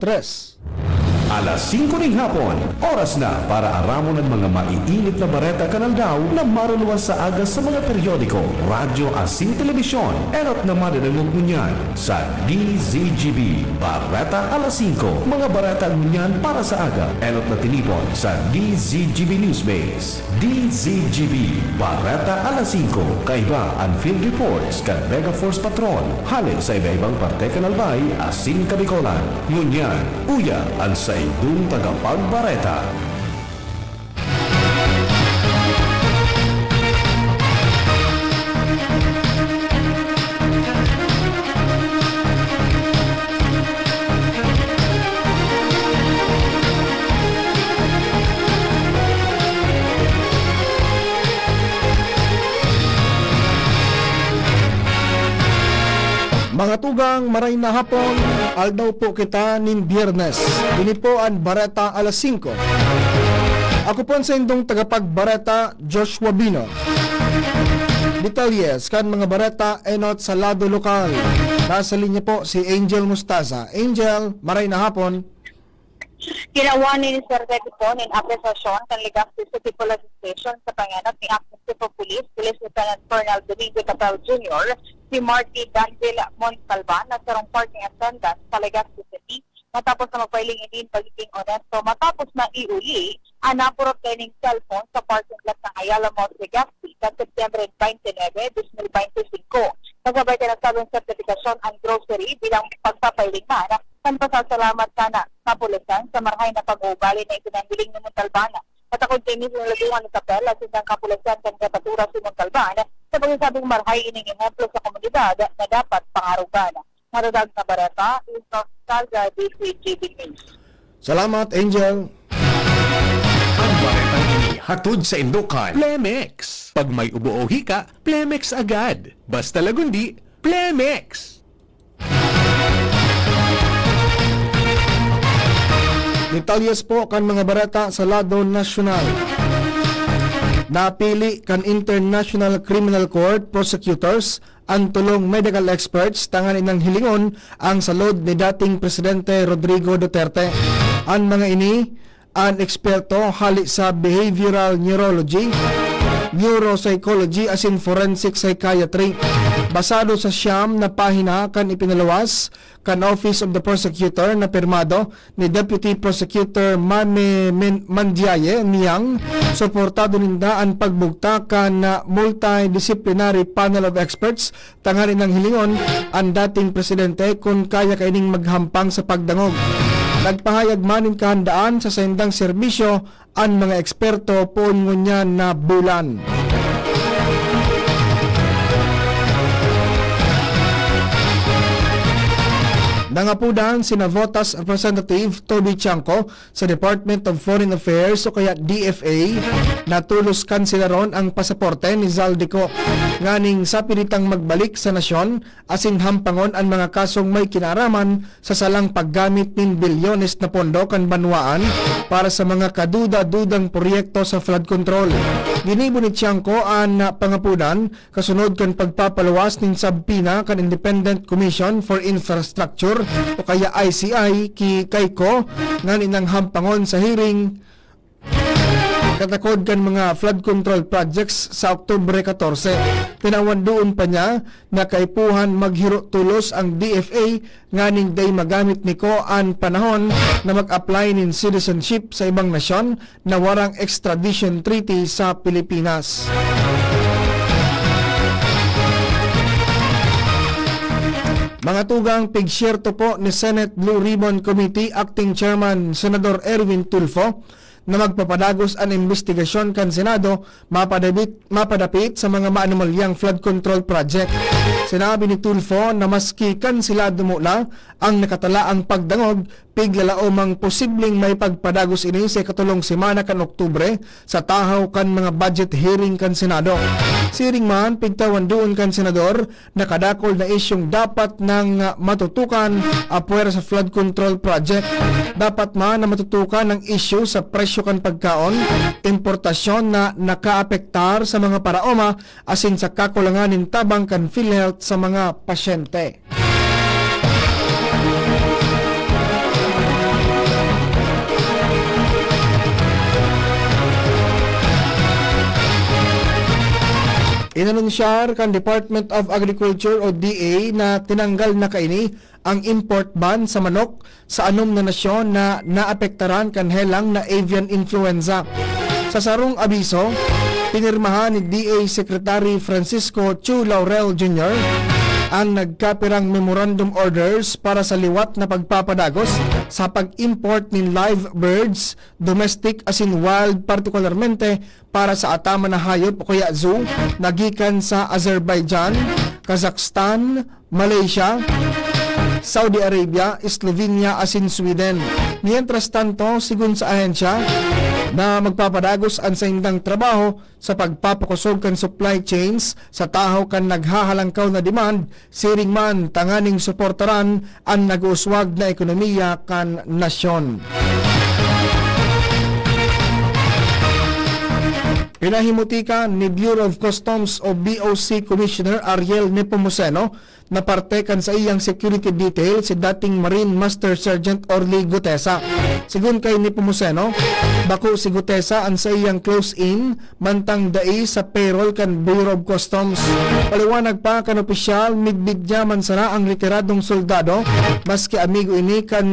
3. Alas 5 ng hapon, oras na para aramon ng mga maiinit na bareta kanal daw na maruluwas sa aga sa mga periodiko, radyo asin telebisyon. Erot na madadagog ngunyan sa DZGB. Bareta alas 5, mga bareta ngunyan para sa aga. Erot na tinipon sa DZGB Newsbase. DZGB. Bareta alas 5, kaiba ang field reports kan Mega Force Patrol. Halin sa iba-ibang parte kanalbay asin kabikolan. Ngunyan, uya ang sa idong tagapagbareta. Mga tugang, maray na hapon, aldaw po kita nin Biyernes. Ini po ang Bareta alas 5. Ako po sa indong tagapagbareta, Joshua Bino. Detalyes kan mga bareta enot sa lado lokal. Nasa linya po si Angel Mustaza. Angel, maray na hapon. Ginawa ni Sir Debbie po ng apresasyon kan Legazpi City Police Station sa panganap ni Acting Chief of Police, Police Lieutenant Colonel Domingo Capel Jr., si Marty Danville Montalban na sarong parking attendant sa Legazpi City matapos na magpailing inin pagiging honesto matapos na iuli ang napurot kaining cellphone sa parking lot ng Ayala Mall Legazpi sa September 29, 2025. Kasabay ka na sabing sertifikasyon ang grocery bilang pagpapailing man kan pasasalamat sana sa pulisan sa marhay na pag-uugali na ipinanghiling ni Montalbana. At ako din mismo laguan ni Capel at sindang kapulisan kan kapatura si Montalbana sa pagsasabing marhay ining ehemplo sa komunidad na dapat pangarugan. Maradag na barata, Isok Salga, DCGB News. Salamat, Angel. Ang baretang ini hatod sa Indukan, Plemex. Pag may ubo o hika, Plemex agad. Basta lagundi, Plemex. Detalyes po kan mga bareta sa lado nasyonal. Napili kan International Criminal Court prosecutors ang tulong medical experts tangan inang hilingon ang salod ni dating Presidente Rodrigo Duterte. Ang mga ini, ang eksperto hali sa behavioral neurology, neuropsychology as in forensic psychiatry. Basado sa siyam na pahina kan ipinalawas kan Office of the Prosecutor na pirmado ni Deputy Prosecutor Mame Mandiaye niyang suportado ninda ang pagbugta kan multidisciplinary panel of experts tanganin ng hilingon ang dating presidente kung kaya kaining maghampang sa pagdangog. Nagpahayag manin kahandaan sa sendang serbisyo ang mga eksperto po ngunya na bulan. Nangapudan si Navotas Representative Toby Chanco sa Department of Foreign Affairs o kaya DFA na tulos kansilaron ang pasaporte ni Zaldico. Nganing sa pilitang magbalik sa nasyon asin hampangon ang mga kasong may kinaraman sa salang paggamit ng bilyones na pondo kan banwaan para sa mga kaduda-dudang proyekto sa flood control. Ginibo ni Chanco ang pangapudan kasunod kan pagpapaluwas ng sabpina kan Independent Commission for Infrastructure o kaya ICI kay ko ngan inang hampangon sa hearing katakod kan mga flood control projects sa Oktubre 14. Tinawan doon pa niya na kaipuhan maghiro tulos ang DFA nganing day magamit ni ko ang panahon na mag-apply nin citizenship sa ibang nasyon na warang extradition treaty sa Pilipinas. Mga tugang, pigsyerto po ni Senate Blue Ribbon Committee Acting Chairman Senador Erwin Tulfo na magpapadagos ang investigasyon kan Senado mapadapit sa mga maanumalyang flood control project. Sinabi ni Tulfo na maski kansilado mula ang nakatalaang pagdangog, piglala o mang posibleng may pagpadagos ini sa katulong semana kan Oktubre sa tahaw kan mga budget hearing kan Senado. Siring man, pigtawan doon kan Senador na kadakol na isyong dapat nang matutukan apuera sa flood control project. Dapat man na matutukan ang issue sa presyo kan pagkaon, importasyon na nakaapektar sa mga paraoma asin sa kakulanganin tabang kan PhilHealth sa mga pasyente. Inanunsyar kan Department of Agriculture o DA na tinanggal na kaini ang import ban sa manok sa anom na nasyon na naapektaran kan helang na avian influenza. Sa sarong abiso, pinirmahan ni DA Secretary Francisco Chu Laurel Jr. ang nagkapirang memorandum orders para sa liwat na pagpapadagos sa pag-import ng live birds, domestic as in wild, partikularmente para sa atama na hayop o kaya zoo, nagikan sa Azerbaijan, Kazakhstan, Malaysia, Saudi Arabia, Slovenia as in Sweden. Mientras tanto, sigun sa ahensya, na magpapadagos ang sa indang trabaho sa pagpapakusog kan supply chains sa taho kan naghahalangkaw na demand, siring man tanganing suportaran ang nag-uswag na ekonomiya kan nasyon. Pinahimutika ni Bureau of Customs o BOC Commissioner Ariel Nepomuceno na parte kan sa iyang security detail si dating Marine Master Sergeant Orly Gutesa. Sigun kay Nepomuceno, bako si Gutesa ang sa iyang close-in mantang dai sa payroll kan Bureau of Customs. Paliwanag pa kan opisyal, midbidya man sana ang retiradong soldado maski amigo ini kan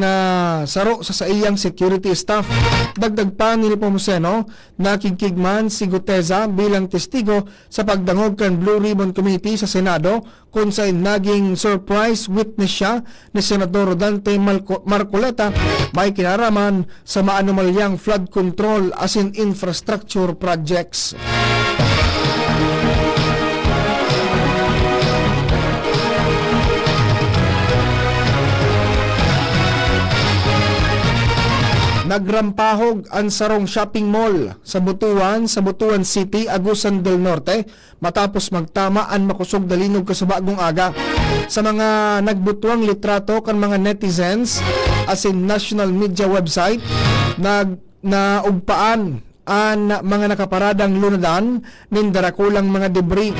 saro sa iyang security staff. Dagdag pa ni Nepomuceno, nakikigman si Gutesa bilang testigo sa pagdangog kan Blue Ribbon Committee sa Senado kung saan naging surprise witness siya ni Senador Rodante Marcoleta may kinaraman sa maanumalyang flood control as in infrastructure projects. Nagrampahog ang sarong shopping mall sa Butuan City, Agusan del Norte matapos magtama ang makusog dalinog kasubagong aga. Sa mga nagbutuang litrato kan mga netizens as in national media website, naugpaan ang mga nakaparadang lunadan nin darakulang mga debris.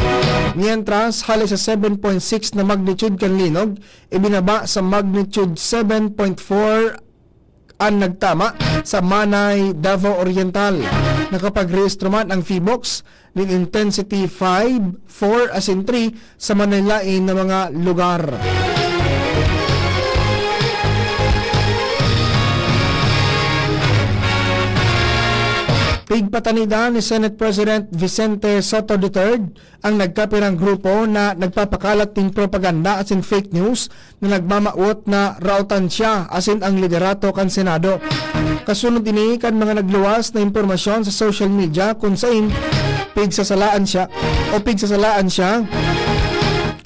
Mientras, halos sa 7.6 na magnitude kan linog, ibinaba sa magnitude 7.4 ang nagtama sa Manay, Davao Oriental. Nakapag-rehistro man ang PHIVOLCS ng intensity 5, 4 as in 3 sa Manilain na mga lugar. Pigpatanida ni Senate President Vicente Soto III ang nagkapirang grupo na nagpapakalat ng propaganda as in fake news na nagmamaot na rautan siya as in ang liderato kan Senado. Kasunod ini kan mga nagluwas na impormasyon sa social media kung saan pigsasalaan siya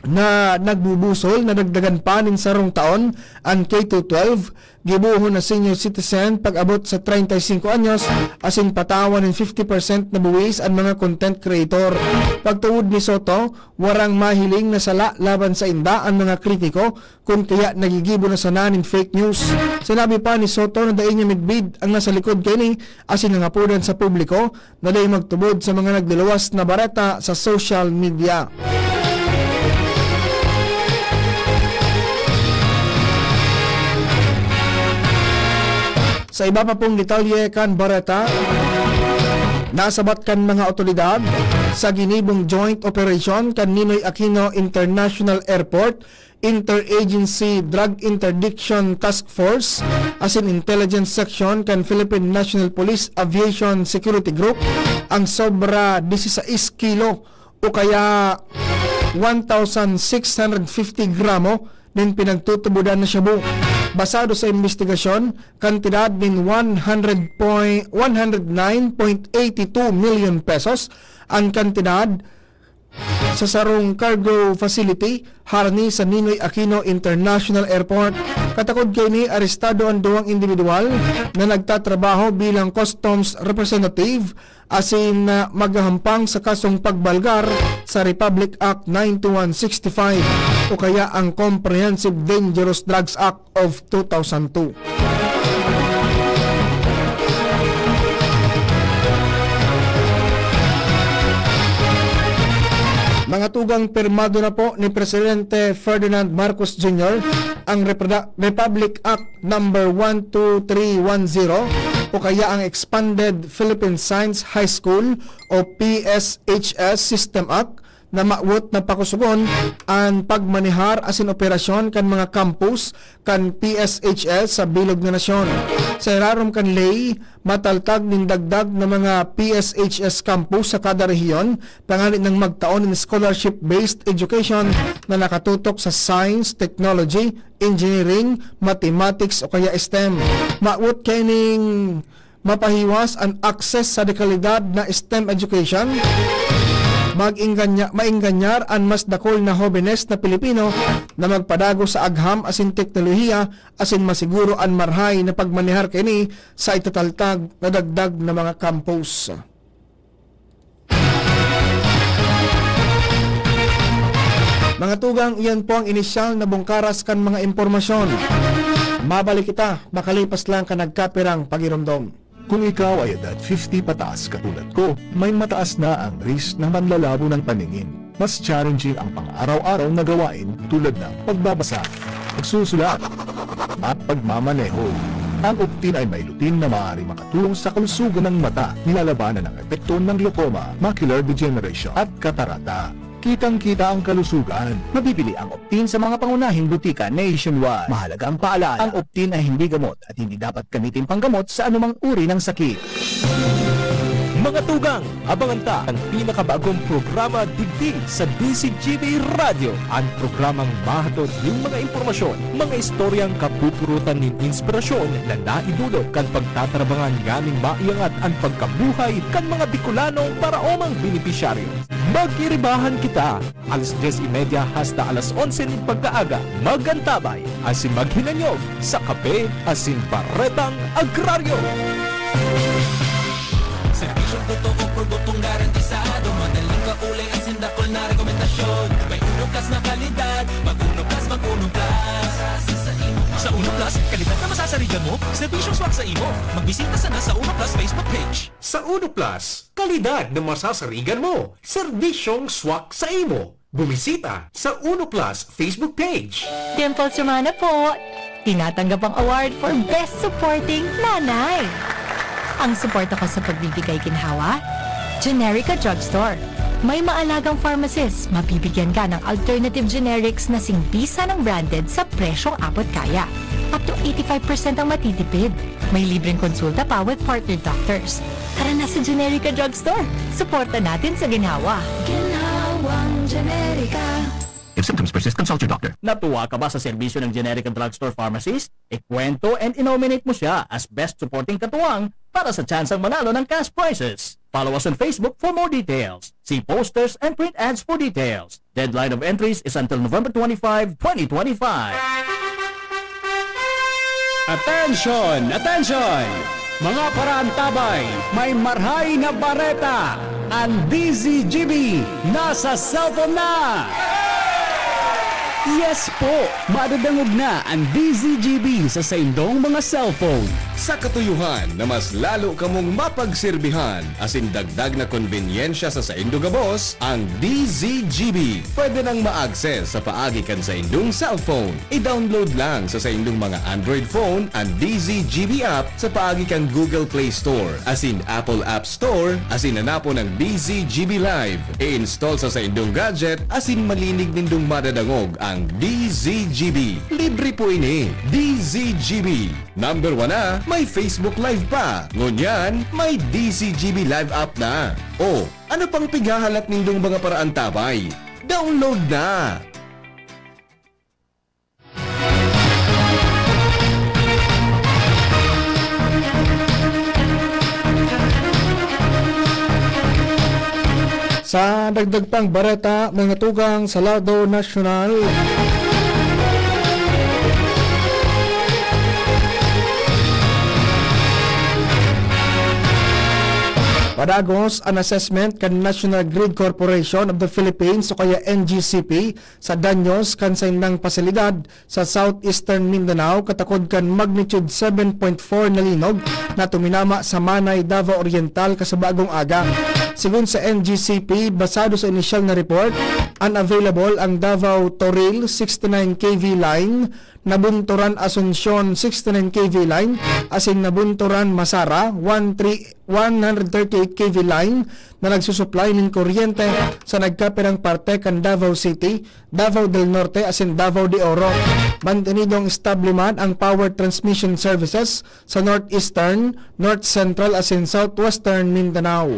na nagbubusol na dagdagan pa nin sarong taon ang K-12 gibuho na senior citizen pag-abot sa 35 anyos asin patawan ng 50% na buwis ang mga content creator. Pagtuod ni Soto, warang mahiling na sala laban sa inda ang mga kritiko kung kaya nagigibo na sana ng fake news. Sinabi pa ni Soto na daing niya midbid ang nasa likod kini asin nangapunan sa publiko na daing magtubod sa mga nagdiluwas na barata sa social media. Sa iba pa pong detalye kan bareta, nasabat kan mga otoridad sa ginibong joint operation kan Ninoy Aquino International Airport Interagency Drug Interdiction Task Force as in Intelligence Section kan Philippine National Police Aviation Security Group ang sobra 16 kilo o kaya 1,650 gramo din pinagtutubudan na shabu. Basado sa investigasyon, kantidad din 109.82 million pesos ang kantidad sa sarong cargo facility harni sa Ninoy Aquino International Airport. Katakod kay ni arestado ang duwang individual na nagtatrabaho bilang customs representative asin maghahampang sa kasong pagbalgar sa Republic Act 9165 o kaya ang Comprehensive Dangerous Drugs Act of 2002. Mga tugang pirmado na po ni Presidente Ferdinand Marcos Jr. ang Republic Act number 12310 o kaya ang Expanded Philippine Science High School o PSHS System Act na maawot na pakusugon ang pagmanihar asin operasyon kan mga campus kan PSHS sa bilog nga nasyon. Sa irarom kan lay, mataltag ning dagdag na mga PSHS campus sa kada rehiyon, pangalit ng magtaon ng scholarship-based education na nakatutok sa science, technology, engineering, mathematics o kaya STEM. Maawot kay ning mapahiwas ang access sa dekalidad na STEM education, mainganyar ang mas dakol na hobenes na Pilipino na magpadago sa agham asin teknolohiya asin masiguro ang marhay na pagmanihar kini sa itataltag na dagdag na mga campus. Mga tugang, iyan po ang inisyal na bungkaras kan mga impormasyon. Mabalik kita, makalipas lang ka nagkapirang pagiromdom. Kung ikaw ay edad 50 pataas katulad ko, may mataas na ang risk ng manlalabo ng paningin. Mas challenging ang pang-araw-araw na gawain tulad ng pagbabasa, pagsusulat, at pagmamaneho. Ang Optin ay may lutin na maaari makatulong sa kalusugan ng mata, nilalabanan ang epekto ng glaucoma, macular degeneration at katarata. Kitang-kita ang kalusugan. Mabibili ang Optin sa mga pangunahing butika nationwide. Mahalaga ang paalala, ang Optin ay hindi gamot at hindi dapat gamitin panggamot sa anumang uri ng sakit. Mga tugang, abangan ta ang pinakabagong programa digdig sa DCGB Radio. Ang programang mahatod ng mga impormasyon, mga istoryang kapupurutan ng inspirasyon na naidulot kan pagtatrabangan gaming maiangat ang pagkabuhay kan mga Bicolanong para omang benepisyaryo. Magkiribahan kita, alas 10:30 hasta alas 11 ng pagkaaga. Magantabay, asin maghinanyog sa kape asin baretang agraryo. Serbisyong totoo, produktong garantisado, madaling kaulay ang sindakol na rekomendasyon. May Uno Plus na kalidad, mag-Uno Plus, mag-Uno Plus. Sa Uno Plus, kalidad na masasarigan mo, serbisyong swak sa imo. Magbisita sana sa Uno Plus Facebook page. Sa Uno Plus, kalidad na masasarigan mo. Serbisyong swak sa imo. Bumisita sa Uno Plus Facebook page. Dimple Sumana po, tinatanggap ang award for Best Supporting Nanay. Ang suporta ko sa pagbibigay ginhawa, Generica Drugstore. May maalagang pharmacist, mabibigyan ka ng alternative generics na singbisa ng branded sa presyong abot kaya. Up to 85% ang matitipid. May libreng konsulta pa with partner doctors. Tara na sa Generica Drugstore. Suporta natin sa ginhawa. Ginhawang Generica. If symptoms persist, consult your doctor. Natuwa ka ba sa serbisyo ng Generic Drugstore Pharmacist? Ikwento and inominate mo siya as Best Supporting Katuwang para sa tsansang manalo ng cash prizes. Follow us on Facebook for more details. See posters and print ads for details. Deadline of entries is until November 25, 2025. Attention! Attention! Mga parantabay, may marhay na bareta. Ang DZGB nasa cellphone na! Yes po! Madadangog na ang DZGB sa saindong mga cellphone. Sa katuyuhan na mas lalo kamong mapagserbihan asin dagdag na konbenyensya sa saindong gabos, ang DZGB pwede nang ma-access sa paagi kan sa indong cellphone. I-download lang sa saindong mga Android phone ang DZGB app sa paagi kan Google Play Store asin Apple App Store asin nanapo ng DZGB Live. I-install sa saindong gadget asin malinig nindong madadangog ang DZGB. Libre po ini. DZGB. Number 1 na, may Facebook Live pa. Ngunyan, may DZGB Live app na. O, ano pang pighahalat nindong mga paraan tabay? Download na! Sa dagdag pang bareta, mga tugang sa lado nasyonal. Padagos ang assessment kan National Grid Corporation of the Philippines o kaya NGCP sa danyos kan sa indang pasilidad sa Southeastern Mindanao katakod kan magnitude 7.4 na linog na tuminama sa Manay, Davao Oriental kasabagong aga. Sigun sa NGCP, basado sa initial na report, unavailable ang Davao Toril 69 kV line, Nabunturan Asuncion 69 kV line, asin Nabunturan Masara 131 138 kV line na nagsusupply ng kuryente sa nagkapirang parte kan Davao City, Davao del Norte asin Davao de Oro. Mantinidong establishment ang power transmission services sa Northeastern, North Central asin Southwestern Mindanao.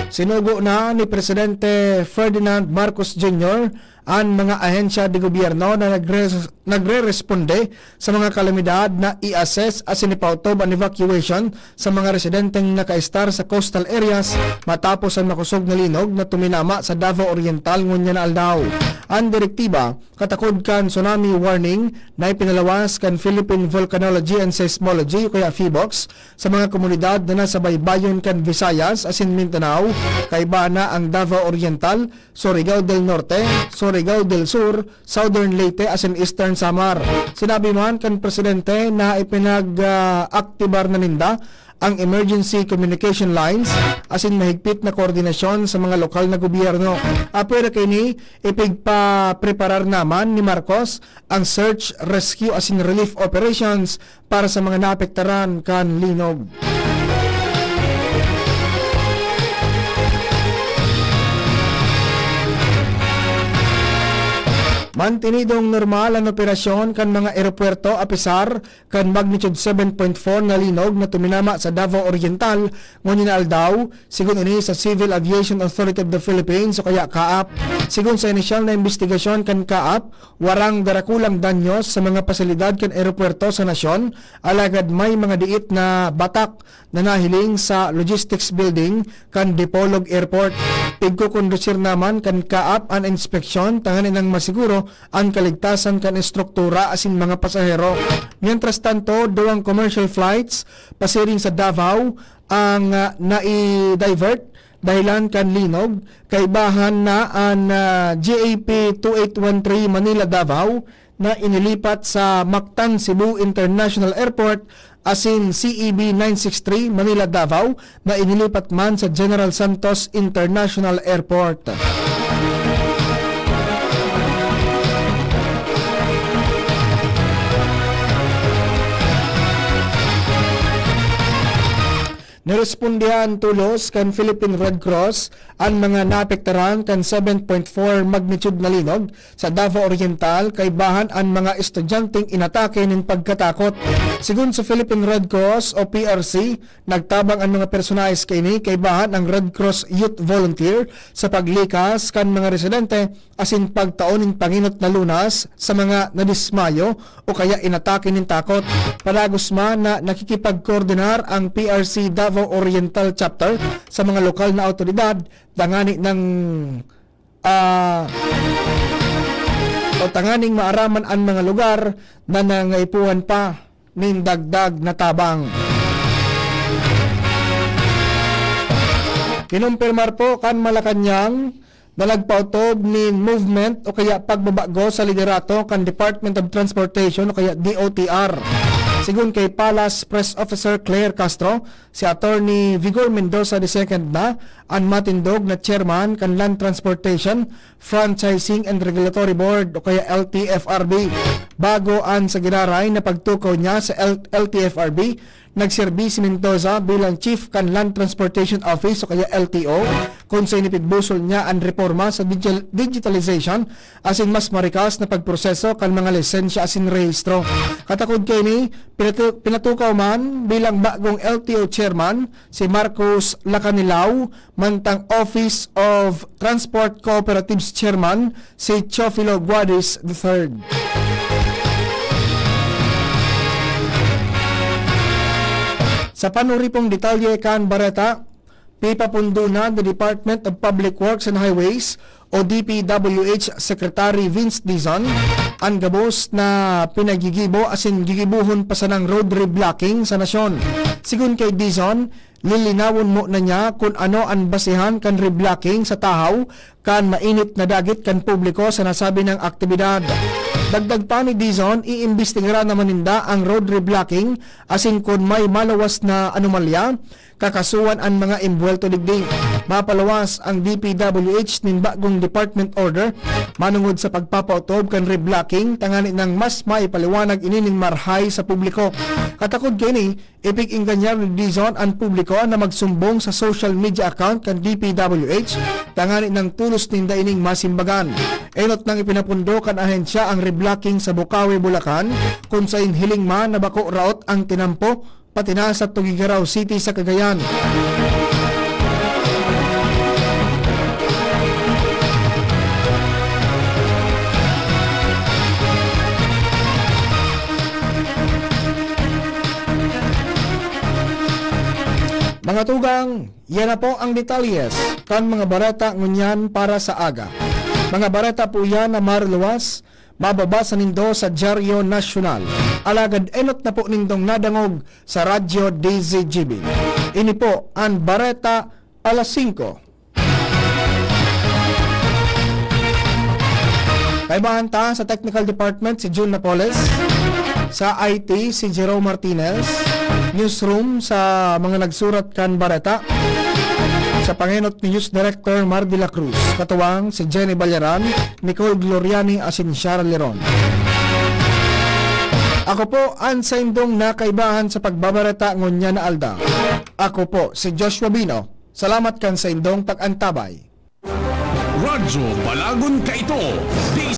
Sinugo na ni Presidente Ferdinand Marcos Jr. ang mga ahensya de gobyerno na nagre-responde sa mga kalamidad na i-assess as inipautob ang evacuation sa mga residenteng naka-star sa coastal areas matapos ang makusog na linog na tuminama sa Davao Oriental ngunya na aldaw. Ang direktiba katakod kan tsunami warning na ipinalawas kan Philippine Volcanology and Seismology o kaya PHIVOLCS sa mga komunidad na nasa baybayon kan Visayas asin Mindanao, kaiba na ang Davao Oriental, Surigao del Norte, Surigao del Sur, Southern Leyte asin Eastern Samar. Sinabi man kan Presidente na ipinag-aktibar na ninda ang emergency communication lines asin mahigpit na koordinasyon sa mga lokal na gobyerno. Apera kini ipigpa-preparar naman ni Marcos ang search, rescue asin relief operations para sa mga naapektaran kan linog. Mantinidong normal ang operasyon kan mga eropuerto apisar kan magnitude 7.4 na linog na tuminama sa Davao Oriental ngunyan na aldaw, sigun ini sa Civil Aviation Authority of the Philippines o kaya CAAP. Sigun sa inisyal na investigasyon kan CAAP, warang darakulang danyos sa mga pasilidad kan eropuerto sa nasyon, alagad may mga diit na batak na nahiling sa logistics building kan Dipolog Airport. Pigkukondusir naman kan CAAP ang inspeksyon tanganin ng masiguro ang kaligtasan kan estruktura asin mga pasahero. Mientras tanto, duwang commercial flights pasiring sa Davao ang nai-divert dahilan kan linog, kaibahan na ang GAP 2813 Manila Davao na inilipat sa Mactan Cebu International Airport asin CEB 963 Manila Davao na inilipat man sa General Santos International Airport. Nirespondihan tulos kan Philippine Red Cross ang mga naapektaran kan 7.4 magnitude na linog sa Davao Oriental, kaibahan ang mga estudyanteng inatake ng pagkatakot. Sigun sa Philippine Red Cross o PRC, nagtabang ang mga personalis kini kaibahan ang Red Cross Youth Volunteer sa paglikas kan mga residente asin pagtaon ng panginot na lunas sa mga nadismayo o kaya inatake ng takot. Palagos man na nakikipagkoordinar ang PRC Davao Oriental Chapter sa mga lokal na autoridad tangani ng tanganing maaraman ang mga lugar na nangaipuan pa ning dagdag na tabang. Kinumpirmar po kan Malacanang na nagpautob ni movement o kaya pagbabago sa liderato kan Department of Transportation o kaya DOTR. Sigun kay Palace Press Officer Claire Castro, si Attorney Vigor Mendoza II na ang matindog na chairman kan Land Transportation, Franchising and Regulatory Board o kaya LTFRB. Bago ang sa ginaray na pagtukaw niya sa LTFRB, nagserbi si Mendoza bilang Chief kan Land Transportation Office o kaya LTO kung sa inipigbusol niya ang reforma sa digitalization asin mas marikas na pagproseso kan mga lisensya asin rehistro. Katakod kay ni pinatukaw man bilang bagong LTO chairman si Marcos Lacanilao, mantang Office of Transport Cooperatives chairman si Chofilo Guadis III. Sa panuripong detalye kan Bareta, pipapundo na the Department of Public Works and Highways o DPWH Secretary Vince Dizon ang gabos na pinagigibo asin gigibuhon pa sa ng road reblocking sa nasyon. Sigun kay Dizon, lilinawon mo na niya kung ano ang basihan kan reblocking sa tahaw kan mainit na dagit kan publiko sa nasabi ng aktibidad. Dagdag pa ni Dizon, iimbestigaran naman ninda ang road reblocking asin kung may malawas na anomalya kakasuhan ang mga imbuelto digdi. Mapalawas ang DPWH nin bagong department order manungod sa pagpapautob kan reblocking tangani ng mas maipaliwanag inining marhay sa publiko. Katakod kini ipig inganyar ni Dizon ang publiko na magsumbong sa social media account kan DPWH tangani ng tulos ninda ining masimbagan. Enot nang ipinapundo kan ahensya ang reblocking sa Bukawi, Bulacan kung sa inhiling man na bako raot ang tinampo pati na sa Tugigaraw City sa Cagayan. Mga tugang, yan na po ang detalyes kan mga barata ngunyan para sa aga. Mga barata po yan na marluwas, mababasa nindo sa Dyaryo Nasyonal. Alagad enot na po nindong nadangog sa Radyo DZGB. Ini po ang barata alas 5. Kaibahan ta sa Technical Department si June Napoles, sa IT si Jerome Martinez, newsroom sa mga nagsurat kan barata, sa pangenot ni News Director Mar de la Cruz, katuwang si Jenny Ballaran, Nicole Gloriani Asinsyara Leron. Ako po ang saindong nakaibahan sa pagbabarata ngunya na alda. Ako po si Joshua Bino. Salamat kan sa indong pag-antabay. Radyo Balagon Kaito.